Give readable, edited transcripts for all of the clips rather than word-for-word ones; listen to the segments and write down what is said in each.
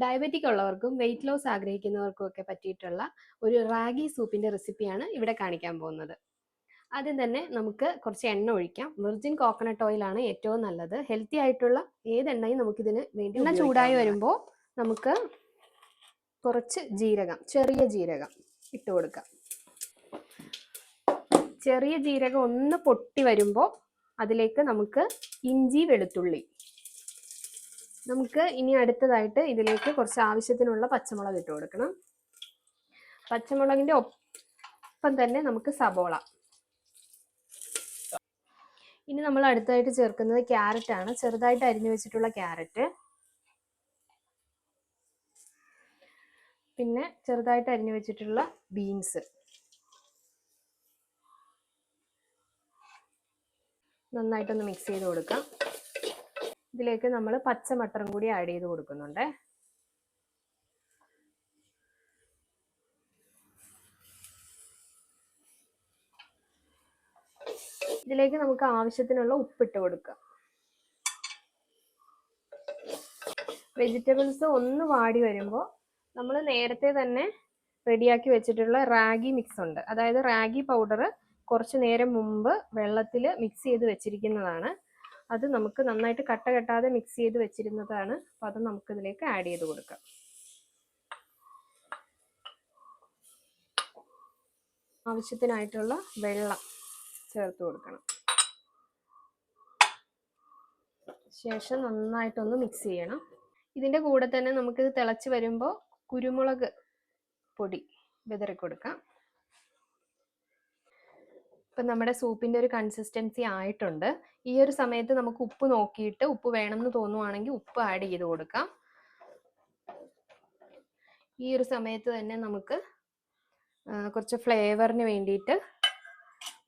Diabetic ഉള്ളവർക്കും weight loss ആഗ്രഹിക്കുന്നവർക്കും ഒക്കെ പറ്റിയിട്ടുള്ള ഒരു റാഗി സൂപ്പിന്റെ റെസിപ്പിയാണ് ഇവിടെ കാണിക്കാൻ പോകുന്നത്. ആദ്യം തന്നെ നമുക്ക് കുറച്ച് എണ്ണ ഒഴിക്കാം. വിർജിൻ കോക്കനട്ട് ഓയിൽ ആണ് ഏറ്റവും നല്ലത്. ഹെൽത്തി ആയിട്ടുള്ള ഏത് എണ്ണയും നമുക്കിതിന് വേണ്ടി എണ്ണ ചൂടായി വരുമ്പോൾ നമുക്ക് കുറച്ച് ജീരകം, ചെറിയ ജീരകം ഇട്ട് കൊടുക്കാം. ചെറിയ ജീരകം ഒന്ന് പൊട്ടി വരുമ്പോൾ അതിലേക്ക് നമുക്ക് ഇഞ്ചി, വെളുത്തുള്ളി, നമുക്ക് ഇനി അടുത്തതായിട്ട് ഇതിലേക്ക് കുറച്ച് ആവശ്യത്തിനുള്ള പച്ചമുളക് ഇട്ട് കൊടുക്കണം. പച്ചമുളകിന്റെ ഒപ്പം തന്നെ നമുക്ക് സബോള. ഇനി നമ്മൾ അടുത്തായിട്ട് ചേർക്കുന്നത് ക്യാരറ്റ് ആണ്. ചെറുതായിട്ട് അരിഞ്ഞു വെച്ചിട്ടുള്ള ക്യാരറ്റ്, പിന്നെ ചെറുതായിട്ട് അരിഞ്ഞു വെച്ചിട്ടുള്ള ബീൻസ്. നന്നായിട്ടൊന്ന് മിക്സ് ചെയ്ത് കൊടുക്കാം. ഇതിലേക്ക് നമ്മൾ പച്ച മട്ടറും കൂടി ആഡ് ചെയ്ത് കൊടുക്കുന്നുണ്ട്. ഇതിലേക്ക് നമുക്ക് ആവശ്യത്തിനുള്ള ഉപ്പിട്ട് കൊടുക്കാം. വെജിറ്റബിൾസ് ഒന്ന് വാടി വരുമ്പോൾ നമ്മൾ നേരത്തെ തന്നെ റെഡിയാക്കി വെച്ചിട്ടുള്ള റാഗി മിക്സ് ഉണ്ട്. അതായത് റാഗി പൗഡർ കുറച്ച് നേരം മുമ്പ് വെള്ളത്തിൽ മിക്സ് ചെയ്ത് വെച്ചിരിക്കുന്നതാണ്. അത് നമുക്ക് നന്നായിട്ട് കട്ട കെട്ടാതെ മിക്സ് ചെയ്ത് വെച്ചിരുന്നതാണ്. അപ്പോൾ അത് നമുക്കിതിലേക്ക് ആഡ് ചെയ്ത് കൊടുക്കാം. ആവശ്യത്തിനായിട്ടുള്ള വെള്ളം ചേർത്ത് കൊടുക്കണം. ശേഷം നന്നായിട്ടൊന്ന് മിക്സ് ചെയ്യണം. ഇതിൻ്റെ കൂടെ തന്നെ നമുക്കിത് തിളച്ച് വരുമ്പോൾ കുരുമുളക് പൊടി വിതറി കൊടുക്കാം. ഇപ്പം നമ്മുടെ സൂപ്പിൻ്റെ ഒരു കൺസിസ്റ്റൻസി ആയിട്ടുണ്ട്. ഈ ഒരു സമയത്ത് നമുക്ക് ഉപ്പ് നോക്കിയിട്ട് ഉപ്പ് വേണമെന്ന് തോന്നുവാണെങ്കിൽ ഉപ്പ് ആഡ് ചെയ്ത് കൊടുക്കാം. ഈ ഒരു സമയത്ത് തന്നെ നമുക്ക് കുറച്ച് ഫ്ലേവറിന് വേണ്ടിയിട്ട്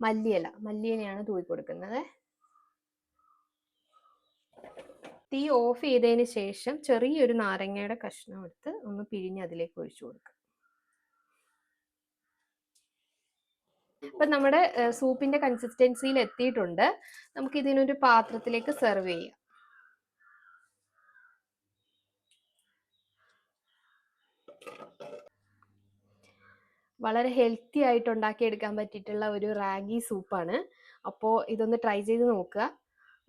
മല്ലിയിലയാണ് തൂക്കി കൊടുക്കുന്നത്. തീ ഓഫ് ചെയ്തതിന് ശേഷം ചെറിയൊരു നാരങ്ങയുടെ കഷ്ണം എടുത്ത് ഒന്ന് പിഴിഞ്ഞ് അതിലേക്ക് ഒഴിച്ചു കൊടുക്കുക. ഇപ്പം നമ്മുടെ സൂപ്പിന്റെ കൺസിസ്റ്റൻസിയിൽ എത്തിയിട്ടുണ്ട്. നമുക്ക് ഇതിനൊരു പാത്രത്തിലേക്ക് സെർവ് ചെയ്യാം. വളരെ ഹെൽത്തി ആയിട്ട് ഉണ്ടാക്കിയെടുക്കാൻ പറ്റിയിട്ടുള്ള ഒരു റാഗി സൂപ്പാണ്. അപ്പോൾ ഇതൊന്ന് ട്രൈ ചെയ്ത് നോക്കുക.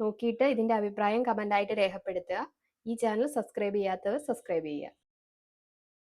നോക്കിയിട്ട് ഇതിൻ്റെ അഭിപ്രായം കമൻ്റായിട്ട് രേഖപ്പെടുത്തുക. ഈ ചാനൽ സബ്സ്ക്രൈബ് ചെയ്യാത്തവർ സബ്സ്ക്രൈബ് ചെയ്യുക.